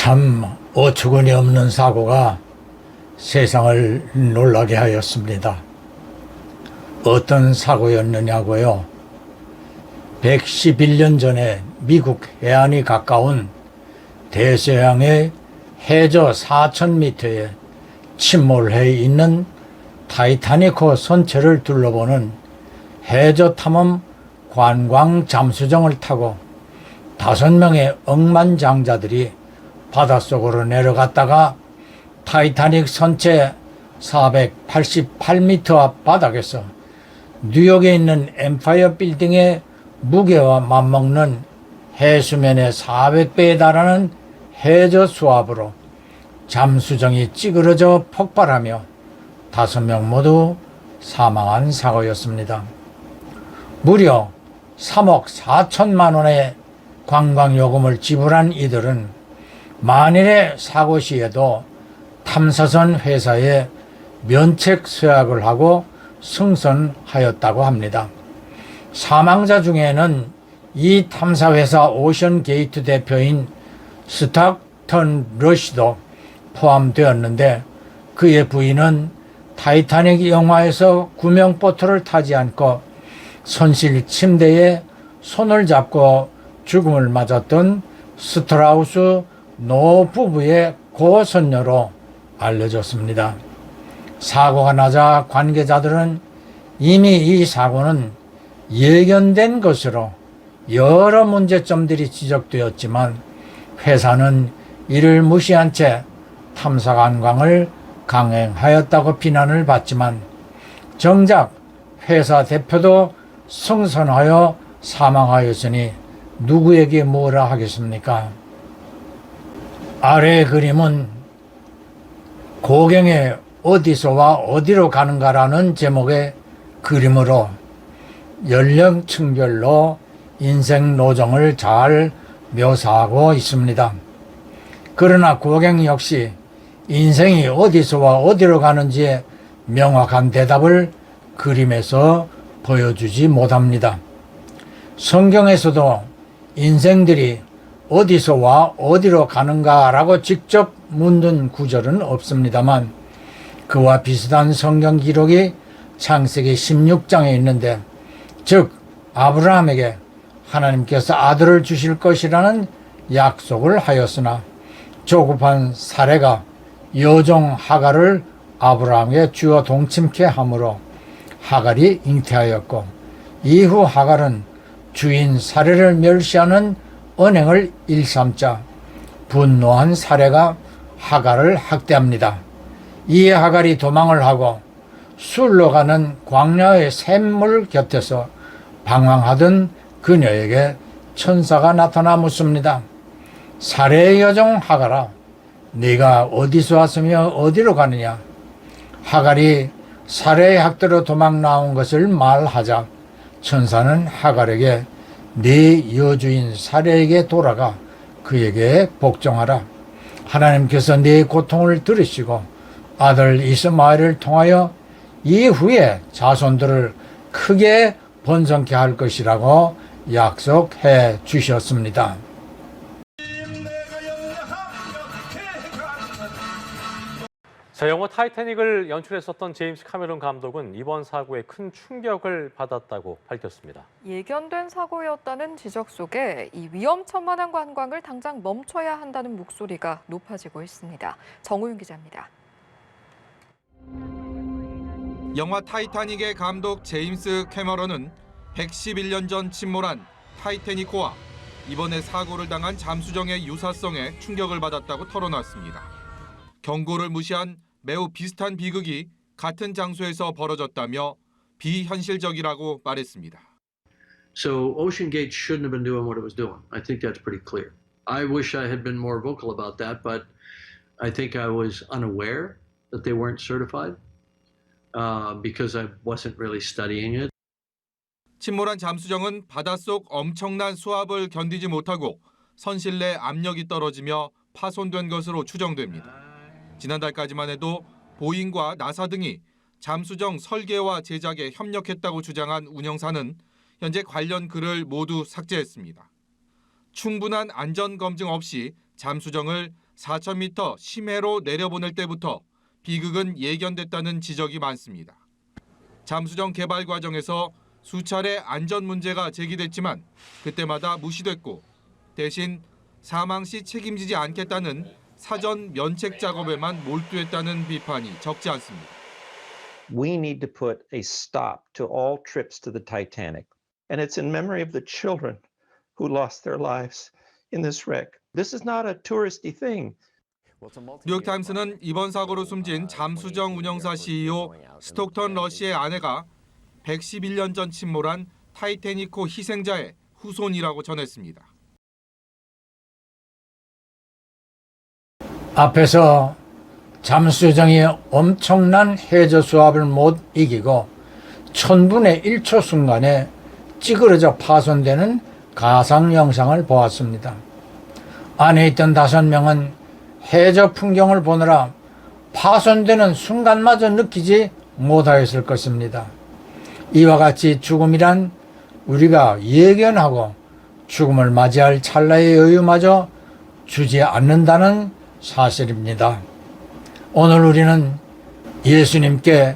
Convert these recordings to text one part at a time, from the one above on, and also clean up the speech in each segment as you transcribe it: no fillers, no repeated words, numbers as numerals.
참 어처구니 없는 사고가 세상을 놀라게 하였습니다. 어떤 사고였느냐고요? 111년 전에 미국 해안이 가까운 대서양의 해저 4,000m에 침몰해 있는 타이타닉호 선체를 둘러보는 해저 탐험 관광 잠수정을 타고 5명의 억만장자들이 바닷속으로 내려갔다가 타이타닉 선체 488m 앞 바닥에서 뉴욕에 있는 엠파이어 빌딩의 무게와 맞먹는 해수면의 400배에 달하는 해저 수압으로 잠수정이 찌그러져 폭발하며 5명 모두 사망한 사고였습니다. 무려 3억 4천만 원의 관광요금을 지불한 이들은 만일의 사고 시에도 탐사선 회사에 면책 서약을 하고 승선하였다고 합니다. 사망자 중에는 이 탐사회사 오션게이트 대표인 스탁턴 러시도 포함되었는데 그의 부인은 타이타닉 영화에서 구명보트를 타지 않고 선실 침대에 손을 잡고 죽음을 맞았던 스트라우스 노 부부의 고손녀로 알려졌습니다. 사고가 나자 관계자들은 이미 이 사고는 예견된 것으로 여러 문제점들이 지적되었지만 회사는 이를 무시한 채 탐사 관광을 강행하였다고 비난을 받지만 정작 회사 대표도 승선하여 사망하였으니 누구에게 뭐라 하겠습니까? 아래의 그림은 고경에 어디서와 어디로 가는가라는 제목의 그림으로 연령층별로 인생 노정을 잘 묘사하고 있습니다. 그러나 고경 역시 인생이 어디서와 어디로 가는지에 명확한 대답을 그림에서 보여주지 못합니다. 성경에서도 인생들이 어디서와 어디로 가는가라고 직접 묻는 구절은 없습니다만 그와 비슷한 성경 기록이 창세기 16장에 있는데 즉 아브라함에게 하나님께서 아들을 주실 것이라는 약속을 하였으나 조급한 사레가 여종 하갈을 아브라함에게 주어 동침케 하므로 하갈이 잉태하였고 이후 하갈은 주인 사레를 멸시하는 언행을 일삼자 분노한 사레가 하갈을 학대합니다. 이에 하갈이 도망을 하고 술로 가는 광야의 샘물 곁에서 방황하던 그녀에게 천사가 나타나 묻습니다. 사레의 여종 하갈아, 네가 어디서 왔으며 어디로 가느냐? 하갈이 사레의 학대로 도망 나온 것을 말하자 천사는 하갈에게 네 여주인 사레에게 돌아가 그에게 복종하라. 하나님께서 네 고통을 들으시고 아들 이스마엘을 통하여 이후에 자손들을 크게 번성케 할 것이라고 약속해 주셨습니다. 자, 영화 타이타닉을 연출했었던 제임스 카메론 감독은 이번 사고에 큰 충격을 받았다고 밝혔습니다. 예견된 사고였다는 지적 속에 이 위험천만한 관광을 당장 멈춰야 한다는 목소리가 높아지고 있습니다. 정우윤 기자입니다. 영화 타이타닉의 감독 제임스 캐머런은 111년 전 침몰한 타이타닉호와 이번에 사고를 당한 잠수정의 유사성에 충격을 받았다고 털어놨습니다. 경고를 무시한 매우 비슷한 비극이 같은 장소에서 벌어졌다며 비현실적이라고 말했습니다. So OceanGate shouldn't have been doing what it was doing. I think that's pretty clear. I wish I had been more vocal about that, but I think I was unaware that they weren't certified because I wasn't really studying it. 침몰한 잠수정은 바닷속 엄청난 수압을 견디지 못하고 선실 내 압력이 떨어지며 파손된 것으로 추정됩니다. 지난달까지만 해도 보잉과 나사 등이 잠수정 설계와 제작에 협력했다고 주장한 운영사는 현재 관련 글을 모두 삭제했습니다. 충분한 안전 검증 없이 잠수정을 4,000m 심해로 내려보낼 때부터 비극은 예견됐다는 지적이 많습니다. 잠수정 개발 과정에서 수차례 안전 문제가 제기됐지만 그때마다 무시됐고 대신 사망 시 책임지지 않겠다는 사전 면책 작업에만 몰두했다는 비판이 적지 않습니다. We need to put a stop to all trips to the Titanic. And it's in memory of the children who lost their lives in this wreck. This is not a touristy thing. 뉴욕타임스는 이번 사고로 숨진 잠수정 운영사 CEO 스톡턴 러시의 아내가 111년 전 침몰한 타이타닉호 희생자의 후손이라고 전했습니다. 앞에서 잠수정이 엄청난 해저 수압을 못 이기고 1000분의 1초 순간에 찌그러져 파손되는 가상 영상을 보았습니다. 안에 있던 5명은 해저 풍경을 보느라 파손되는 순간마저 느끼지 못하였을 것입니다. 이와 같이 죽음이란 우리가 예견하고 죽음을 맞이할 찰나의 여유마저 주지 않는다는 사실입니다. 오늘 우리는 예수님께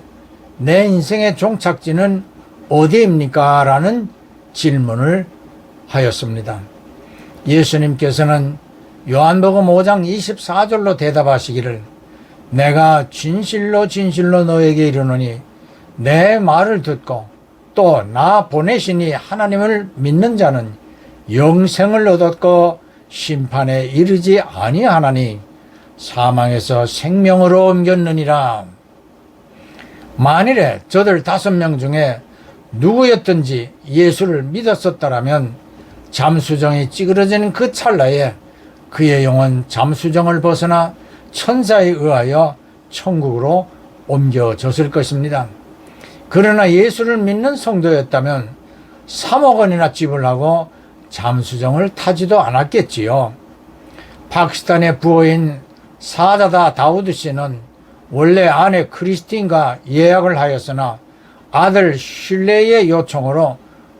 내 인생의 종착지는 어디입니까? 라는 질문을 하였습니다. 예수님께서는 요한복음 5장 24절로 대답하시기를 내가 진실로 진실로 너에게 이르노니 내 말을 듣고 또 나 보내시니 하나님을 믿는 자는 영생을 얻었고 심판에 이르지 아니하나니 사망에서 생명으로 옮겼느니라. 만일에 저들 5명 중에 누구였든지 예수를 믿었었다라면 잠수정이 찌그러지는 그 찰나에 그의 영은 잠수정을 벗어나 천사에 의하여 천국으로 옮겨졌을 것입니다. 그러나 예수를 믿는 성도였다면 3억 원이나 지불하고 잠수정을 타지도 않았겠지요. 파키스탄의 부호인 사다다 다우드 씨는 원래 아내 크리스틴과 예약을 하였으나 아들 슐레이의 요청으로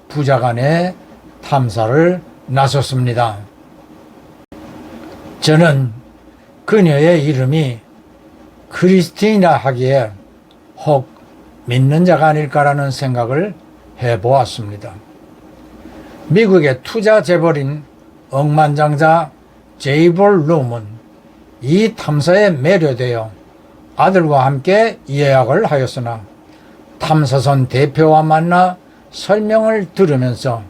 부자간에 탐사를 나섰습니다. 저는 그녀의 이름이 크리스틴이라 하기에 혹 믿는 자가 아닐까라는 생각을 해보았습니다. 미국의 투자 재벌인 억만장자 제이볼 룸은 이 탐사에 매료되어 아들과 함께 예약을 하였으나 탐사선 대표와 만나 설명을 들으면서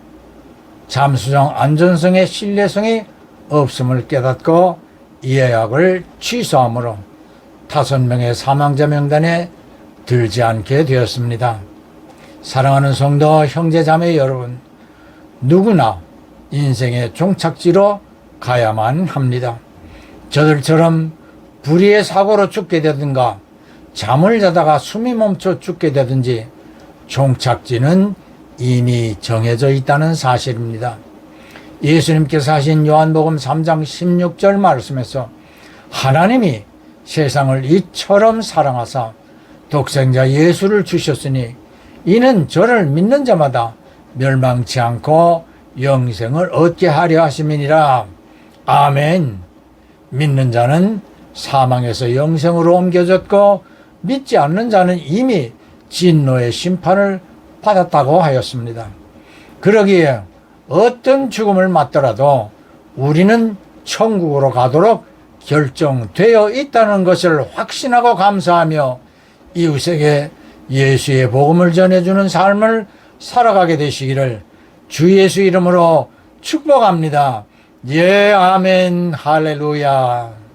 잠수정 안전성의 신뢰성이 없음을 깨닫고 예약을 취소하므로 5명의 사망자 명단에 들지 않게 되었습니다. 사랑하는 성도 형제 자매 여러분, 누구나 인생의 종착지로 가야만 합니다. 저들처럼 불의의 사고로 죽게 되든가 잠을 자다가 숨이 멈춰 죽게 되든지 종착지는 이미 정해져 있다는 사실입니다. 예수님께서 하신 요한복음 3장 16절 말씀에서 하나님이 세상을 이처럼 사랑하사 독생자 예수를 주셨으니 이는 저를 믿는 자마다 멸망치 않고 영생을 얻게 하려 하심이니라. 아멘. 믿는 자는 사망에서 영생으로 옮겨졌고 믿지 않는 자는 이미 진노의 심판을 받았다고 하였습니다. 그러기에 어떤 죽음을 맞더라도 우리는 천국으로 가도록 결정되어 있다는 것을 확신하고 감사하며 이웃에게 예수의 복음을 전해주는 삶을 살아가게 되시기를 주 예수 이름으로 축복합니다. 예, 아멘, 할렐루야.